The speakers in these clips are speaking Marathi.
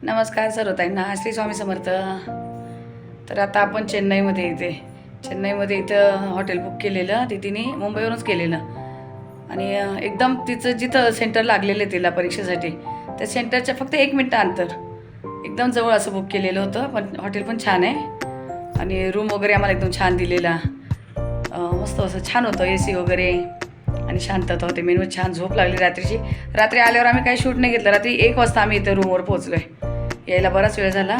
नमस्कार सर्वताईंना, श्री स्वामी समर्थ. तर आता आपण चेन्नईमध्ये इथे इथं हॉटेल बुक केलेलं दीदीने, मुंबईवरूनच केलेलं. आणि एकदम तिचं जिथं सेंटर लागलेलं आहे तिला परीक्षेसाठी, त्या सेंटरच्या फक्त 1 मिनिट अंतर, एकदम जवळ असं बुक केलेलं होतं. पण हॉटेल पण छान आहे आणि रूम वगैरे आम्हाला एकदम छान दिलेला. मस्त असं छान होतं, AC वगैरे आणि शांतता होते. मेनू छान, झोप लागली रात्रीची. रात्री आल्यावर आम्ही काही शूट नाही घेतलं. रात्री 1 वाजता आम्ही इथं रूमवर पोहोचलो आहे. यायला बराच वेळ झाला.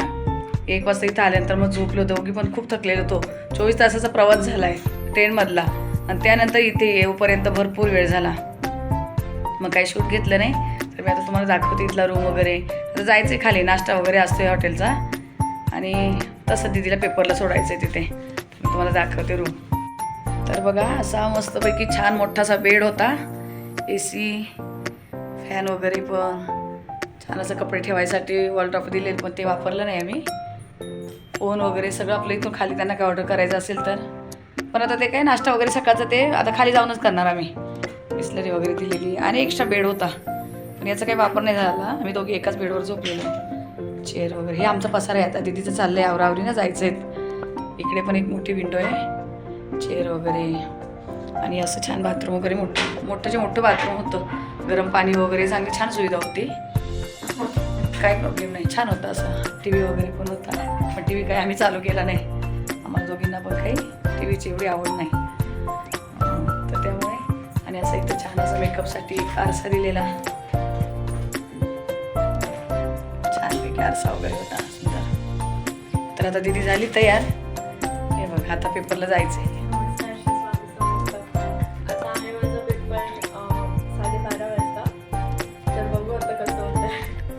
1 वाजता इथं आल्यानंतर मग झोपलो. दोघी पण खूप थकलेलो होतो. 24 तासाचा प्रवास झाला आहे ट्रेनमधला आणि त्यानंतर इथे येऊपर्यंत भरपूर वेळ झाला. मग काही शूट घेतलं नाही. तर मी आता तुम्हाला दाखवते इथला रूम वगैरे. आता जायचं आहे खाली, नाश्ता वगैरे असतो आहे हॉटेलचा आणि तसं दीदीला पेपरला सोडायचं आहे तिथे. तर मी तुम्हाला दाखवते रूम. तर बघा, असा मस्तपैकी छान मोठासा बेड होता, AC, फॅन वगैरे पण छान. असं कपडे ठेवायसाठी वॉलटॉप दिलेलं, पण ते वापरलं नाही आम्ही. फोन वगैरे सगळं आपलं इथून खाली, त्यांना काय ऑर्डर करायचं असेल तर. पण आता ते काय नाश्ता वगैरे सकाळचं ते आता खाली जाऊनच करणार आम्ही. बिस्लरी वगैरे दिलेली आणि एक्स्ट्रा बेड होता, पण याचा काही वापर नाही झाला. आम्ही दोघी एकाच बेडवर झोपलेलो. चेअर वगैरे हे आमचा पसारा आहे. आता दीदीचं चाललं आहे आवरावरीनं जायचं आहेत. इकडे पण एक मोठी विंडो आहे, चेअर वगैरे आणि असं छान बाथरूम वगैरे मोठं बाथरूम होतं. गरम पाणी वगैरे चांगली छान सुविधा होती, काही प्रॉब्लेम नाही. छान होता. असं TV वगैरे पण होता, पण TV काही आम्ही चालू केला नाही. आम्हाला दोघींना पण काही TVची एवढी आवड नाही, तर त्यामुळे. आणि असं इथं छान असं मेकअपसाठी आरसा दिलेला, छानपैकी आरसा वगैरे होता सुंदर. तर आता दीदी झाली तयार. हे बघ, आता पेपरला जायचं आहे.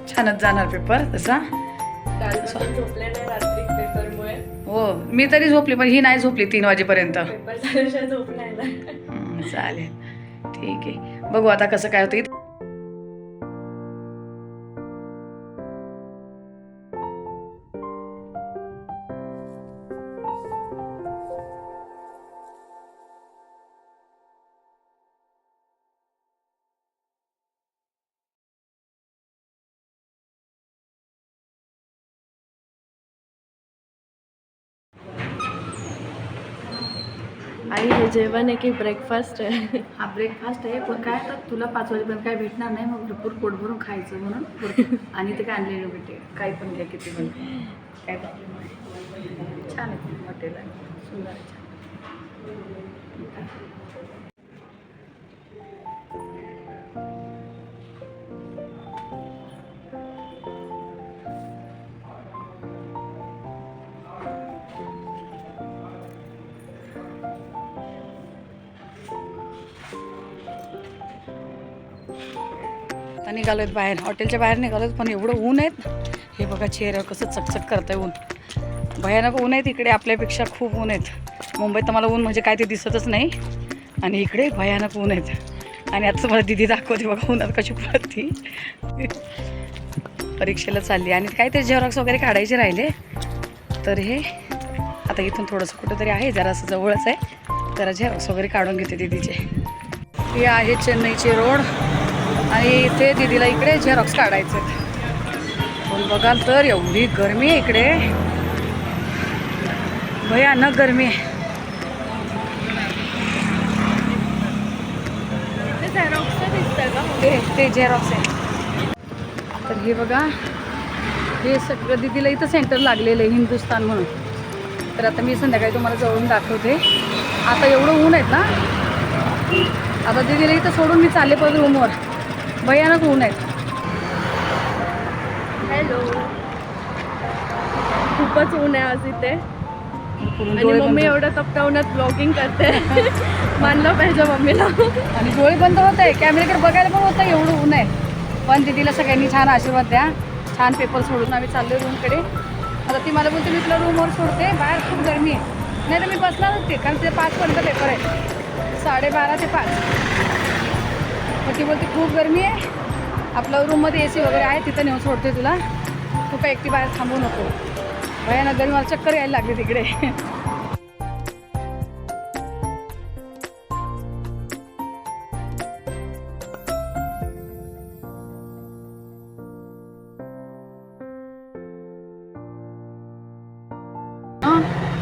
छानच जाणार पेपर तसा. झोपले नाही रात्री पेपरमुळे. हो, मी तरी झोपली, पण ही नाही झोपली 3 वाजेपर्यंत. पेपर झाल्याशिवाय झोप नाही ना. चालेल, ठीक आहे. बघू आता कसं काय होतं. आई हे जेवण आहे की ब्रेकफास्ट आहे? हा ब्रेकफास्ट आहे, पण काय आता तुला 5 वाजेपर्यंत काय भेटणार नाही, मग भरपूर पोट भरून खायचं म्हणून. आणि ते काय आणलेलं भेटे, काही पण घ्या, किती पण, काय प्रॉब्लेम नाही. छान आहे हॉटेल, सुंदर आहे, छान. आता निघालो आहेत बाहेर, हॉटेलच्या बाहेर निघालो आहेत, पण एवढं ऊन आहेत. हे बघा चेहऱ्यावर कसं चकचक करतं आहे ऊन. भयानक ऊन आहेत इकडे, आपल्यापेक्षा खूप ऊन आहेत. मुंबईत तर मला ऊन म्हणजे काय ते दिसतच नाही, आणि इकडे भयानक ऊन आहेत. आणि आता तुम्हाला दीदी दाखवते बघा उन्हात कशी पडती. परीक्षेला चालली आणि काय ते झेरॉक्स वगैरे काढायचे राहिले. तर हे आता इथून थोडंसं कुठंतरी आहे, जरासं जवळच आहे, जरा झेरॉक्स वगैरे काढून घेते दीदीचे. हे आहे चेन्नईचे रोड आणि इथे दीदीला इकडे झेरॉक्स काढायचे. पण बघाल तर एवढी गरमी आहे इकडे, भयानक गरमी आहे. ते झेरॉक्स आहे. तर हे बघा, हे सगळं दीदीला इथं सेंटर लागलेलं आहे, हिंदुस्तान म्हणून. तर आता मी संध्याकाळी तुम्हाला जवळून दाखवते. आता एवढं ऊन आहेत ना, आता दीदीला इथं सोडून मी चालले परत रूमवर. भयानक ऊन आहेत. हॅलो, खूपच ऊन आहे आज इथे. आणि डोळे मम्मी बंद, एवढं तपत्या उन्हात ब्लॉगिंग करते. मानलं पाहिजे मम्मीला. आणि डोळे बंद होत आहे, कॅमेऱ्याकडे बघायला पण होतं, एवढं ऊन आहे. पण दीदीला सगळ्यांनी छान आशीर्वाद द्या. छान पेपर सोडून आम्ही चाललो रूमकडे. आता ती मला बोलते मी तुला रूमवर सोडते, बाहेर खूप गरमी आहे. नाही तर मी बसणारच ते, कारण ते 5पर्यंत पेपर आहे, 12:30 ते 5. मग ती बोलते खूप गरमी आहे, आपलं रूममध्ये AC वगैरे आहे, तिथं नेऊन सोडते तुला, तू काय एकटी बाहेर थांबू नको. भयानक गरमी, मला चक्कर यायला लागली तिकडे.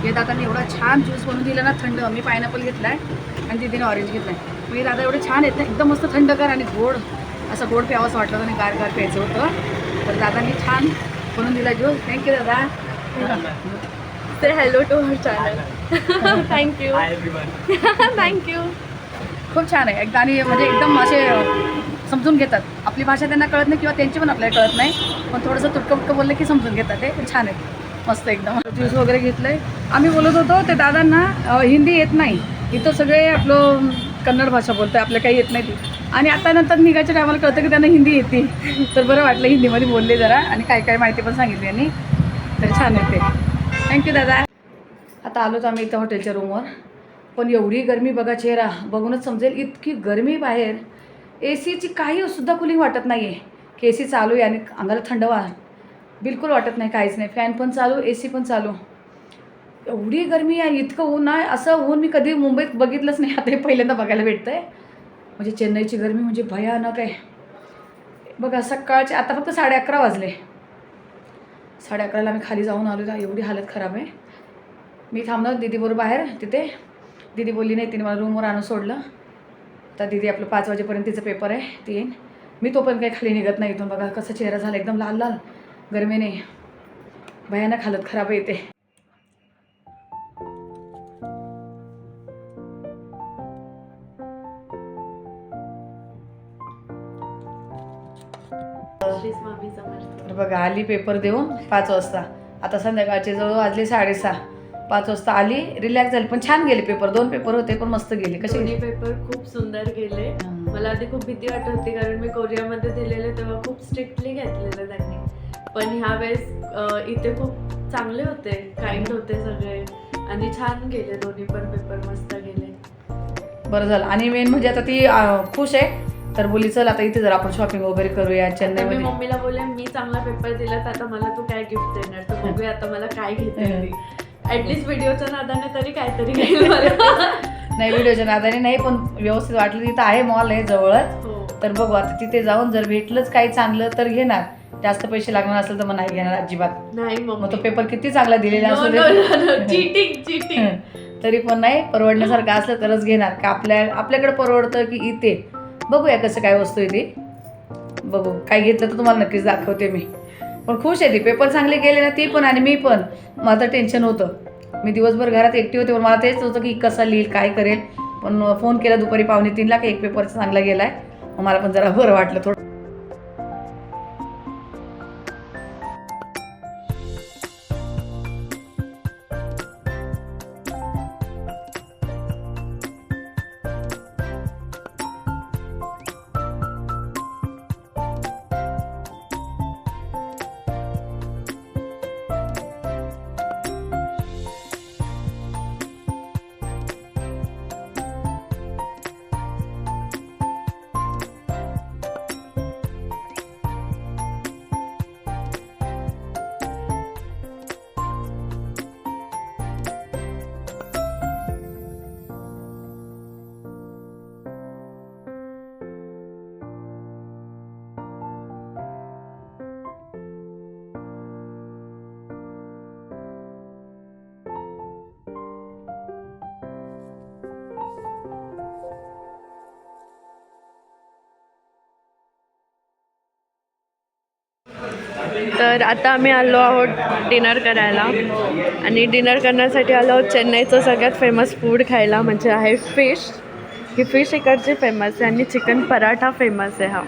हे दादाने एवढा छान ज्यूस बनवून दिला ना थंड. मी पायनॅपल घेतला आहे आणि तिथे ऑरेंज घेतला आहे. म्हणजे दादा एवढे छान आहेत ना, एकदम मस्त थंडगार आणि गोड, असं गोड प्यावं असं वाटलं आणि गार गार प्यायचं होतं. तर दादांनी छान बनवून दिला ज्यूस. थँक्यू दादा. Say hello to her channel. Thank you. Thank you. खूप छान आहे एकदा. आणि म्हणजे एकदम असे समजून घेतात. आपली भाषा त्यांना कळत नाही किंवा त्यांची पण आपल्याला कळत नाही, पण थोडंसं तुटकं बोललं की समजून घेतात. ते छान आहेत, मस्त एकदम. ज्यूस वगैरे घेतलं आहे. आम्ही बोलत होतो ते दादांना हिंदी येत नाही, इथं सगळे आपलं कन्नड भाषा बोलतं, आपल्या काही येत नाही ती. आणि आता नंतर निघायच्या टायमाला कळतं की त्यांना हिंदी येते. तर बरं वाटलं हिंदीमध्ये बोलले जरा, आणि काय काय माहिती पण सांगितली यांनी. तर छान आहे ते. थँक्यू दादा. आता आलोच आम्ही इथं हॉटेलच्या रूमवर. पण एवढी गरमी बघा, चेहरा बघूनच समजेल इतकी गरमी बाहेर. ए सीची काही सुद्धा कुलिंग वाटत नाही आहे की ए सी चालू आहे आणि अंगाला थंडवा बिलकुल वाटत नाही, काहीच नाही. फॅन पण चालू, ए सी पण चालू. एवढी गरमी आहे, इतकं ऊन आहे. असं ऊन मी कधी मुंबईत बघितलंच नाही. आता हे पहिल्यांदा बघायला भेटतं आहे. म्हणजे चेन्नईची गरमी म्हणजे भयानक आहे बघा. सकाळचे आता फक्त 11:30 वाजले. 11:30ला मी खाली जाऊन आलो. एवढी हालत खराब आहे. मी थांबणार दीदीबरोबर बाहेर तिथे. दीदी बोलली नाही, तिने मला रूमवर आणून सोडलं. तर दीदी आपलं 5 वाजेपर्यंत तिचं पेपर आहे, ती येईन. मी तोपर्यंत काही खाली निघत नाही इथून. बघा कसा चेहरा झाला एकदम लाल लाल गरमीने. भयानक हालत खराब आहे इथे. तर बघा आली पेपर देऊन 5 वाजता. आता संध्याकाळचे जवळ वाजले 6:30. 5 वाजता आली, रिलॅक्स झाली. पण छान गेले पेपर. 2 पेपर होते पण मस्त गेले. कसे दोन्ही पेपर खूप सुंदर गेले. मला आधी खूप भीती वाटत होती, कारण मी कोरियामध्ये दिलेले तेव्हा खूलं स्ट्रिक्टली घेतलेलं त्यांनी. पण ह्या वेळेस इथे खूप चांगले होते, काइंड होते सगळे, आणि छान गेले. दोन्ही पण पेपर मस्त गेले. बरं झालं. आणि मेन म्हणजे आता ती खुश आहे. तर बोली चल आता इथे जर आपण शॉपिंग वगैरे करूया मी चेन्नईमध्ये. मम्मीला बोलले मी चांगला पेपर दिला तर आता मला तू काय गिफ्ट देणार, तर बघूया आता मला काय घेते. ऍटलीस्ट व्हिडिओच्या नादाने तरी काहीतरी घेईल मला. नाही व्हिडिओच्या नादाने नाही, पण व्यवस्थित वाटलं. तिथं आहे, मॉल आहे जवळच. हो. तर बघू आता तिथे जाऊन जर भेटलंच काही चांगलं तर घेणार. जास्त पैसे लागणार असेल तर मग नाही घेणार अजिबात. नाही मग तो पेपर किती चांगला दिलेला असतो चीटिंग. तरी पण नाही, परवडण्यासारखं असलं तरच घेणार. का आपल्याकडे परवडतं की इथे. बघूया कसं काय वस्तू आहे ती. बघू काय घेतलं तर तुम्हाला नक्कीच दाखवते मी. पण खुश आहे ती. पेपर चांगले गेले ना, ती पण आणि मी पण. माझं टेन्शन होतं. मी दिवसभर घरात एकटी होते, पण मला तेच होतं की कसं लिहिल काय करेल. पण फोन केला दुपारी 2:45 की एक पेपर चांगला गेला आहे. मग मला पण जरा बरं वाटलं थोडं. तर आता आम्ही आलो आहोत डिनर करायला, आणि डिनर करण्यासाठी आलो आहोत चेन्नईचं सगळ्यात फेमस फूड खायला, म्हणजे आहे फिश. ही फिश इकडची फेमस आहे, आणि चिकन पराठा फेमस आहे हा.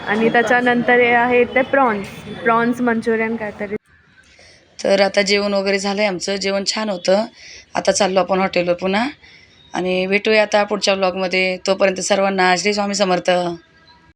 आणि त्याच्यानंतर हे आहे ते प्रॉन्स मंचुरियन काहीतरी. तर आता जेवण वगैरे झालं आहे आमचं. जेवण छान होतं. आता चाललो आपण हॉटेलवर पुन्हा, आणि भेटूया आता पुढच्या व्लॉगमध्ये. तोपर्यंत सर्वांना श्री स्वामी समर्थ.